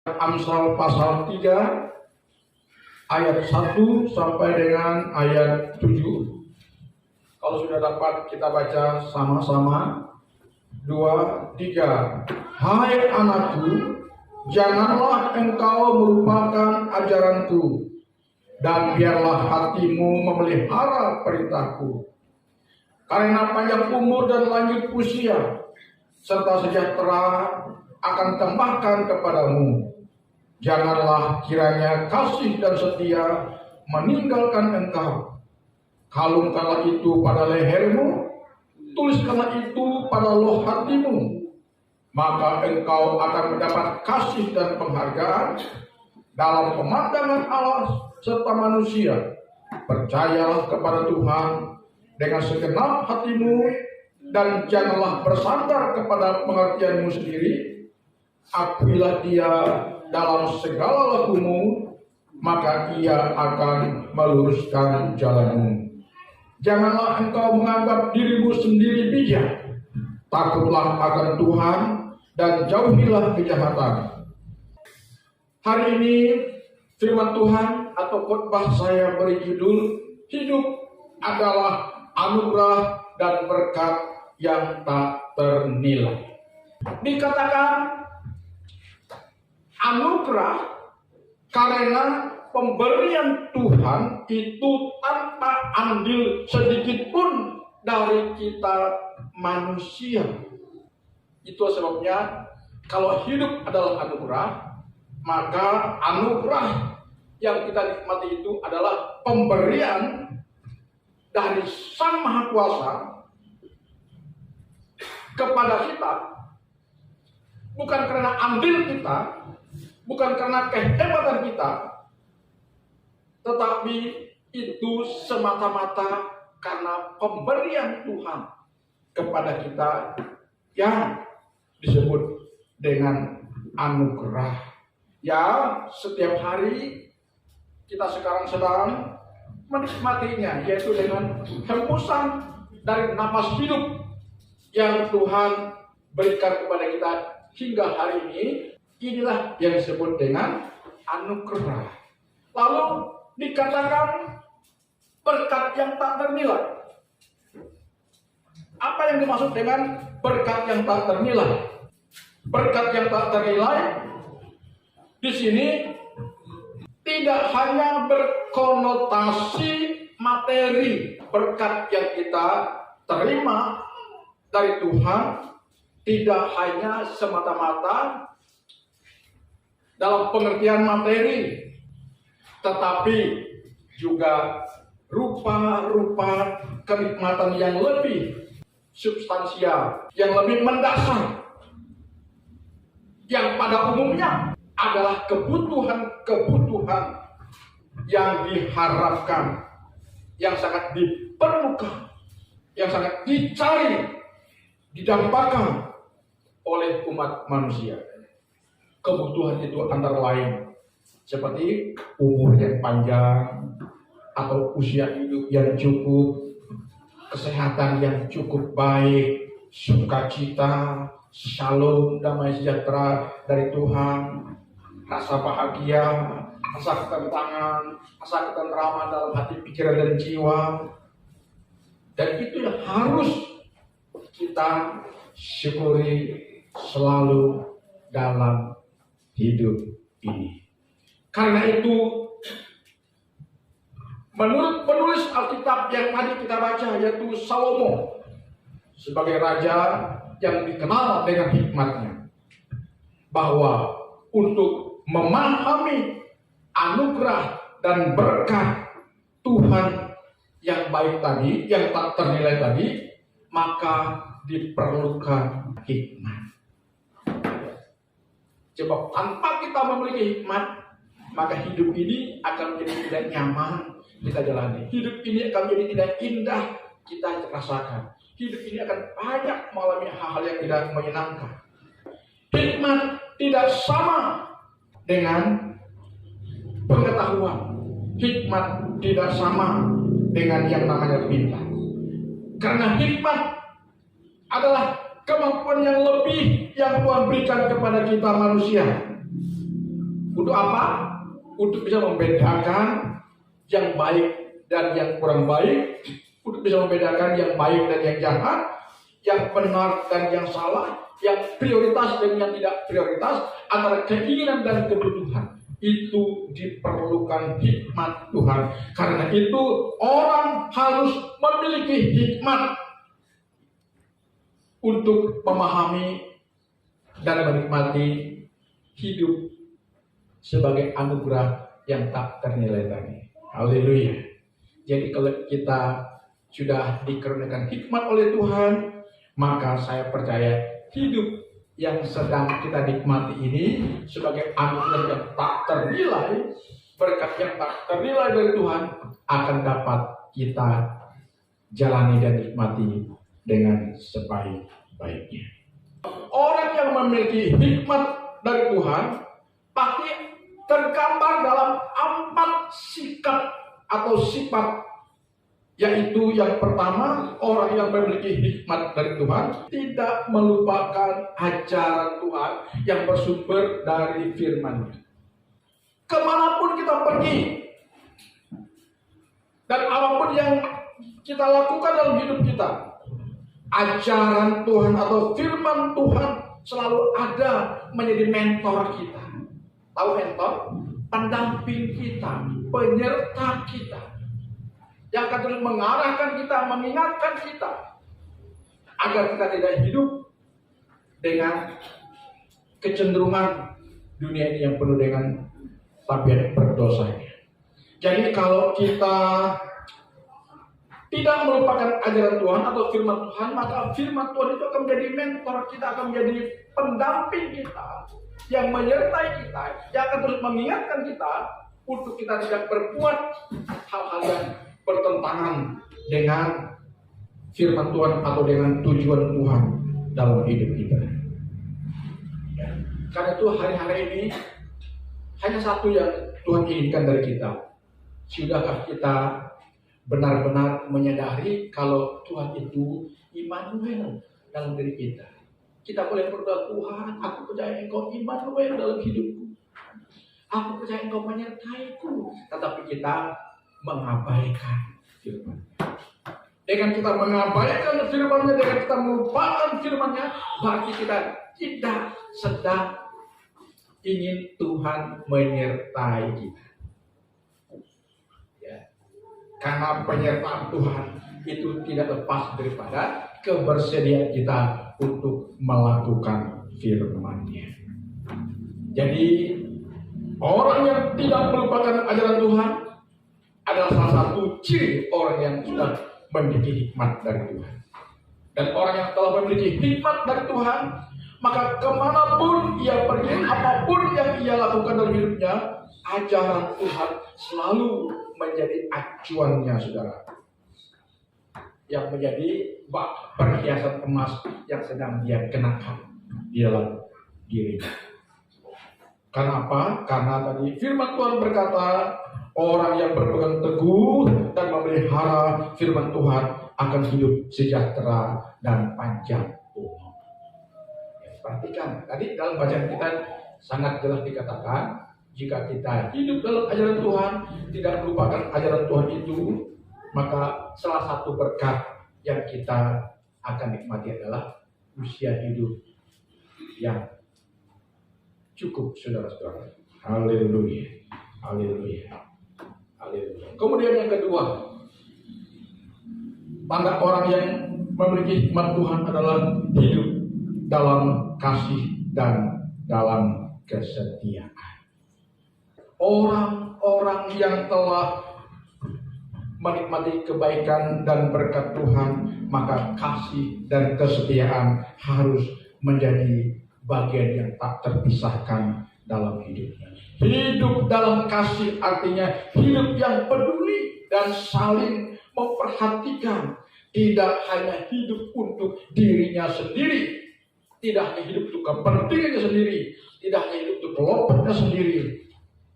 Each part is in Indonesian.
Amsal pasal 3 ayat 1 sampai dengan ayat 7. Kalau sudah dapat kita baca sama-sama. 2, 3. Hai anakku, janganlah engkau melupakan ajaranku, dan biarlah hatimu memelihara perintahku. Karena panjang umur dan lanjut usia, serta sejahtera akan tambahkan kepadamu. Janganlah kiranya kasih dan setia meninggalkan engkau. Kalungkanlah itu pada lehermu, tuliskanlah itu pada loh hatimu. Maka engkau akan mendapat kasih dan penghargaan dalam pemandangan Allah serta manusia. Percayalah kepada Tuhan dengan segenap hatimu, dan janganlah bersandar kepada pengertianmu sendiri. Akuilah Dia dalam segala lakumu, maka Ia akan meluruskan jalanmu. Janganlah engkau menganggap dirimu sendiri bijak. Takutlah akan Tuhan dan jauhilah kejahatan. Hari ini firman Tuhan atau khotbah saya beri judul Hidup adalah anugerah dan berkat yang tak ternilai. Dikatakan anugerah karena pemberian Tuhan itu tanpa andil sedikit pun dari kita manusia. Itu sebabnya kalau hidup adalah anugerah, maka anugerah yang kita nikmati itu adalah pemberian dari Sang Maha Kuasa kepada kita, bukan karena andil kita, bukan karena kehebatan kita, tetapi itu semata-mata karena pemberian Tuhan kepada kita yang disebut dengan anugerah. Ya, setiap hari kita sekarang sedang menikmatinya, yaitu dengan hembusan dari napas hidup yang Tuhan berikan kepada kita hingga hari ini. Inilah yang disebut dengan anugerah. Lalu dikatakan berkat yang tak ternilai. Apa yang dimaksud dengan berkat yang tak ternilai? Berkat yang tak ternilai di sini tidak hanya berkonotasi materi. Berkat yang kita terima dari Tuhan tidak hanya semata-mata dalam pengertian materi, tetapi juga rupa-rupa kenikmatan yang lebih substansial, yang lebih mendasar, yang pada umumnya adalah kebutuhan-kebutuhan yang diharapkan, yang sangat diperlukan, yang sangat dicari, didambakan oleh umat manusia. Kebutuhan itu antara lain seperti umur yang panjang atau usia hidup yang cukup, kesehatan yang cukup baik, sukacita, shalom, damai sejahtera dari Tuhan, rasa bahagia, rasa ketenangan, rasa ketentraman dalam hati, pikiran, dan jiwa. Dan itu yang harus kita syukuri selalu dalam hidup ini. Karena itu, menurut penulis Alkitab yang tadi kita baca, yaitu Salomo, sebagai raja yang dikenal dengan hikmatnya, bahwa untuk memahami anugerah dan berkat Tuhan yang baik tadi, yang tak ternilai tadi, maka diperlukan hikmat. Sebab tanpa kita memiliki hikmat, maka hidup ini akan menjadi tidak nyaman kita jalani. Hidup ini akan menjadi tidak indah kita rasakan. Hidup ini akan banyak mengalami hal-hal yang tidak menyenangkan. Hikmat tidak sama dengan pengetahuan. Hikmat tidak sama dengan yang namanya pintar. Karena hikmat adalah kemampuan yang lebih yang Tuhan berikan kepada kita manusia. Untuk apa? Untuk bisa membedakan yang baik dan yang kurang baik, untuk bisa membedakan yang baik dan yang jahat, yang benar dan yang salah, yang prioritas dan yang tidak prioritas, antara keinginan dan kebutuhan. Itu diperlukan hikmat Tuhan. Karena itu orang harus memiliki hikmat untuk memahami dan menikmati hidup sebagai anugerah yang tak ternilai. Haleluya. Jadi kalau kita sudah dikaruniakan hikmat oleh Tuhan, maka saya percaya hidup yang sedang kita nikmati ini sebagai anugerah yang tak ternilai, berkat yang tak ternilai dari Tuhan, akan dapat kita jalani dan nikmati dengan sebaik-baiknya. Orang yang memiliki hikmat dari Tuhan pasti tergambar dalam 4 sikap atau sifat, yaitu yang pertama, orang yang memiliki hikmat dari Tuhan tidak melupakan ajaran Tuhan yang bersumber dari firman-Nya. Kemanapun kita pergi dan apapun yang kita lakukan dalam hidup kita, ajaran Tuhan atau firman Tuhan selalu ada menjadi mentor kita. Tahu mentor? Pendamping kita, penyerta kita, yang akan terus mengarahkan kita, mengingatkan kita, agar kita tidak hidup dengan kecenderungan dunia ini yang penuh dengan tabiat berdosanya. Jadi kalau kita tidak melupakan ajaran Tuhan atau firman Tuhan, maka firman Tuhan itu akan menjadi mentor kita, akan menjadi pendamping kita, yang menyertai kita, yang akan terus mengingatkan kita untuk kita tidak berbuat hal-hal yang bertentangan dengan firman Tuhan atau dengan tujuan Tuhan dalam hidup kita. Ya. Karena itu hari-hari ini hanya satu yang Tuhan inginkan dari kita. Sudahkah kita benar-benar menyadari kalau Tuhan itu Immanuel dalam diri kita? Kita boleh berdoa, Tuhan, aku percaya Engkau Immanuel dalam hidupku. Aku percaya Engkau menyertaiku. Tetapi kita mengabaikan firman. Dengan kita mengabaikan firman-Nya, dengan kita melupakan firman-Nya, berarti kita tidak sedang ingin Tuhan menyertai kita. Ya. Karena penyertaan Tuhan itu tidak lepas daripada kebersediaan kita untuk melakukan firman-Nya. Jadi orang yang tidak melupakan ajaran Tuhan adalah salah satu ciri orang yang sudah memiliki hikmat dari Tuhan. Dan orang yang telah memiliki hikmat dari Tuhan, maka kemanapun ia pergi, apapun yang ia lakukan dalam hidupnya, ajaran Tuhan selalu menjadi acuannya, saudara. Yang menjadi perhiasan emas yang sedang dia kenakan di dalam dirinya. Karena apa? Karena tadi firman Tuhan berkata, orang yang berpegang teguh dan memelihara firman Tuhan akan hidup sejahtera dan panjang umur. Ya, perhatikan, tadi dalam bacaan kita sangat jelas dikatakan, jika kita hidup dalam ajaran Tuhan, tidak melupakan ajaran Tuhan itu, maka salah satu berkat yang kita akan nikmati adalah usia hidup yang cukup, saudara-saudara. Haleluya, haleluya, haleluya. Kemudian yang kedua, tanda orang yang memiliki hikmat Tuhan adalah hidup dalam kasih dan dalam kesetiaan. Orang-orang yang telah menikmati kebaikan dan berkat Tuhan, maka kasih dan kesetiaan harus menjadi bagian yang tak terpisahkan dalam hidupnya. Hidup dalam kasih artinya hidup yang peduli dan saling memperhatikan. Tidak hanya hidup untuk dirinya sendiri, tidak hanya hidup untuk kepentingannya sendiri, tidak hanya hidup untuk kelompoknya sendiri,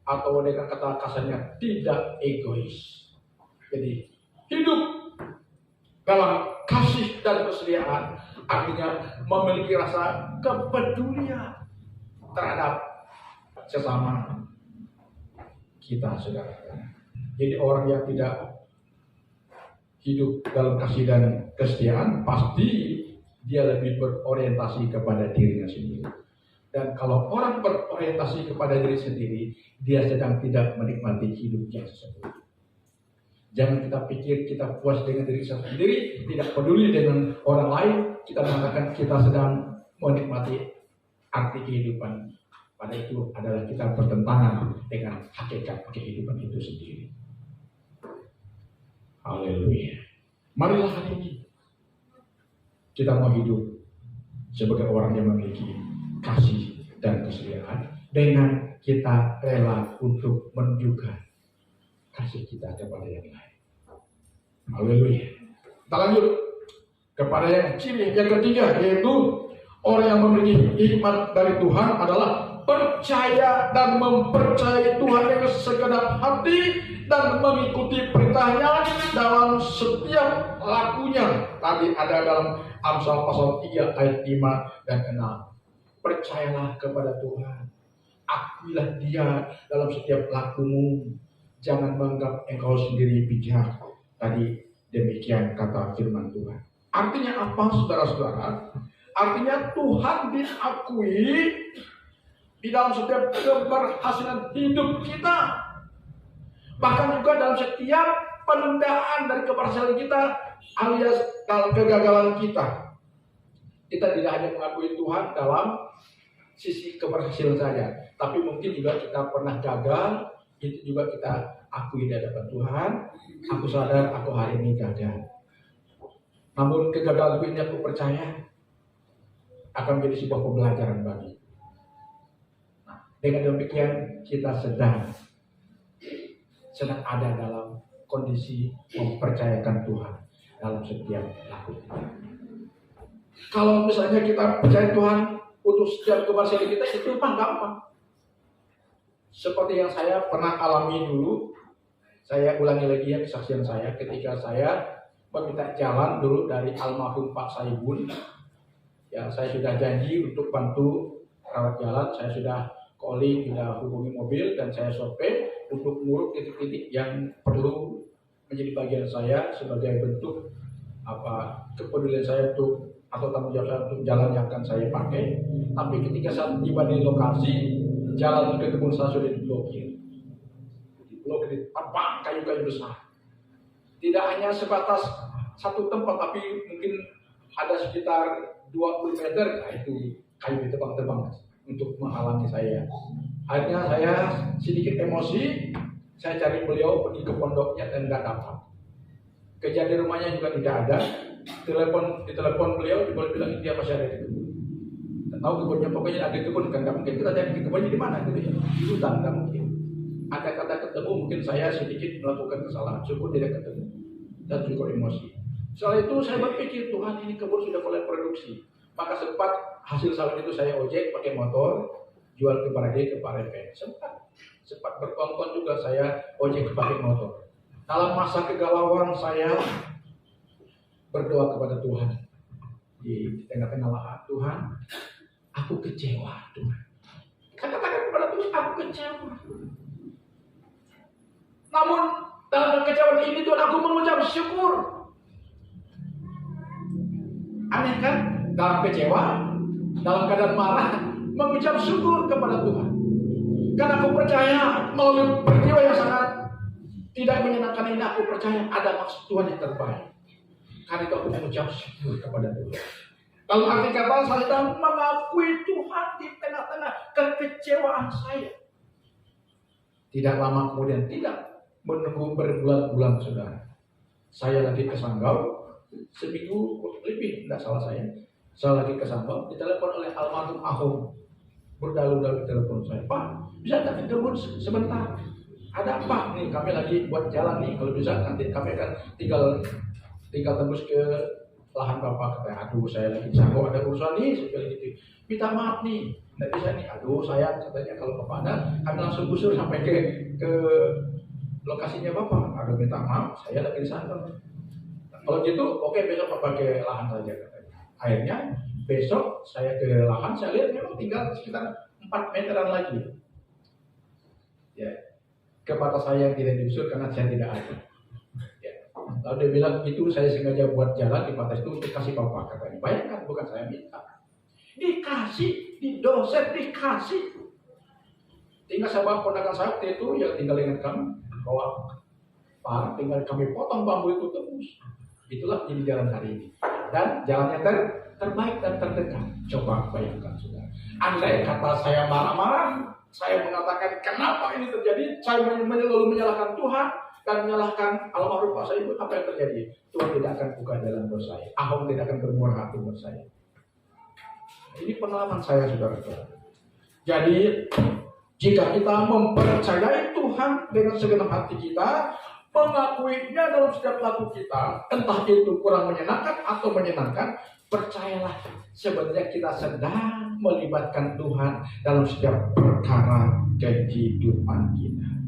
atau dengan kata kasarnya tidak egois. Jadi hidup dalam kasih dan kesetiaan artinya memiliki rasa kepedulian terhadap sesama, kita, saudara. Jadi orang yang tidak hidup dalam kasih dan kesetiaan, pasti dia lebih berorientasi kepada dirinya sendiri. Dan kalau orang berorientasi kepada diri sendiri, dia sedang tidak menikmati hidupnya sendiri. Jangan kita pikir kita puas dengan diri sendiri, tidak peduli dengan orang lain, kita mengatakan kita sedang menikmati arti kehidupan. Pada itu adalah kita bertentangan dengan hakikat kehidupan itu sendiri. Haleluya. Marilah hari ini kita mau hidup sebagai orang yang memiliki kasih dan kesetiaan, dengan kita rela untuk menunjukkan kasih kita kepada yang lain. Haleluya. Kita lanjut kepada yang ketiga, yaitu orang yang memiliki iman dari Tuhan adalah percaya dan mempercayai Tuhan dengan segenap hati dan mengikuti perintahnya dalam setiap lakunya. Tadi ada dalam Amsal pasal 3 ayat 5 dan 6. Percayalah kepada Tuhan, akuilah Dia dalam setiap lakumu, jangan menganggap engkau sendiri bijak. Tadi demikian kata firman Tuhan. Artinya apa, saudara-saudara? Artinya Tuhan diakui di dalam setiap keberhasilan hidup kita, bahkan juga dalam setiap penundaan dari keberhasilan kita alias dalam kegagalan kita. Kita tidak hanya mengakui Tuhan dalam sisi keberhasilan saja, tapi mungkin juga kita pernah gagal, itu juga kita akui di hadapan Tuhan. Aku sadar aku hari ini gagal, namun kegagalan ini aku percaya akan menjadi sebuah pembelajaran bagi. Nah, dengan demikian kita sedang ada dalam kondisi mempercayakan Tuhan dalam setiap laku kita. Kalau misalnya kita percaya Tuhan untuk setiap keberhasilan kita, itu gampang. Seperti yang saya pernah alami dulu, saya ulangi lagi ya kesaksian saya ketika saya meminta jalan dulu dari almarhum Pak Saibun. Ya, saya sudah janji untuk bantu rawat jalan, saya sudah calling, sudah hubungi mobil, dan saya survei untuk menguruk titik-titik yang perlu menjadi bagian saya sebagai bentuk kepedulian saya untuk atau tanggung jawab saya untuk jalan yang akan saya pakai. Tapi ketika saya tiba di lokasi, jalan ke kebun saya sudah diblokir di tempat kayu-kayu besar. Tidak hanya sebatas satu tempat, tapi mungkin ada sekitar 20 meter, itu kayu ditebang-tebang untuk menghalangi saya. Akhirnya saya sedikit emosi, saya cari beliau pergi ke pondoknya dan nggak dapat. Kerja di rumahnya juga tidak ada. Ditelepon beliau, boleh bilang dia masih ada di kebun. Tahu kebunnya, pokoknya ada kebun kan, nggak mungkin kita cari kebunnya di mana gitu ya, di hutan nggak mungkin. Ada kata ketemu, mungkin saya sedikit melakukan kesalahan, syukur tidak ketemu dan juga emosi. Setelah itu saya berpikir, Tuhan, ini kebun sudah mulai produksi. Maka sempat hasil sawit itu saya ojek pakai motor, jual ke Barade, ke Parepen. Sempat berkongkon juga saya ojek pakai motor. Dalam masa kegalauan saya berdoa kepada Tuhan di tengah-tengah lahan. Tuhan, aku kecewa, Tuhan. Katakan kepada Tuhan, aku kecewa. Namun dalam kekecewaan ini Tuhan, aku mengucap syukur. Aneh kan? Dalam kecewa, dalam keadaan marah, mengucap syukur kepada Tuhan. Karena aku percaya melalui peristiwa yang sangat tidak menyenangkan ini, aku percaya ada maksud Tuhan yang terbaik. Karena itu aku mengucap syukur kepada Tuhan. Dalam arti kata, saya sedang mengakui Tuhan di tengah-tengah kekecewaan saya. Tidak lama kemudian, tidak menunggu berbulan-bulan, saudara. Saya lagi ke Sanggau, seminggu lebih, tidak salah saya. Saya lagi ke Sanggau, ditelepon oleh almarhum Ahom. Berdalu-dalu telepon saya, Pak, bisa tak ketemu sebentar? Ada apa? Nih, kami lagi buat jalan nih. Kalau bisa nanti kami akan tinggal tembus ke lahan Bapak. Kata, aduh saya lagi di Sanggau, ada urusan nih, seperti gitu. Minta maaf nih, tidak bisa nih. Aduh saya katanya kalau Bapak ada, kami langsung gusur sampai ke lokasinya Bapak. Aduh minta maaf, saya lagi di Sanggau. Kalau gitu, oke, besok Bapak ke lahan saja. Akhirnya besok saya ke lahan, saya lihat memang tinggal sekitar 4 meteran lagi. Ya, kepada saya yang tidak digusur karena saya tidak ada. Ya. Lalu dia bilang itu saya sengaja buat jalan di batas itu untuk kasih papa katanya. Bayangkan, bukan saya minta. Dikasih, di dosen dikasih. Tinggal saya bawa ponakan saya itu yang tinggal dengan kami, bawa parang, tinggal kami potong bambu itu terus. Itulah jadi jalan hari ini. Dan jalannya terbaik dan terdekat. Coba bayangkan sudah. Andai kata saya marah-marah, saya mengatakan kenapa ini terjadi, saya lalu menyalahkan Tuhan dan menyalahkan almarhum Pak Said, apa yang terjadi? Tuhan tidak akan buka jalan buat saya. Ahok tidak akan bermurah hati buat saya. Ini pengalaman saya, saudara-saudara. Jadi jika kita mempercayai Tuhan dengan segenap hati kita, mengakuinya dalam setiap laku kita, entah itu kurang menyenangkan atau menyenangkan, percayalah sebenarnya kita sedang melibatkan Tuhan dalam setiap perkara kehidupan kita.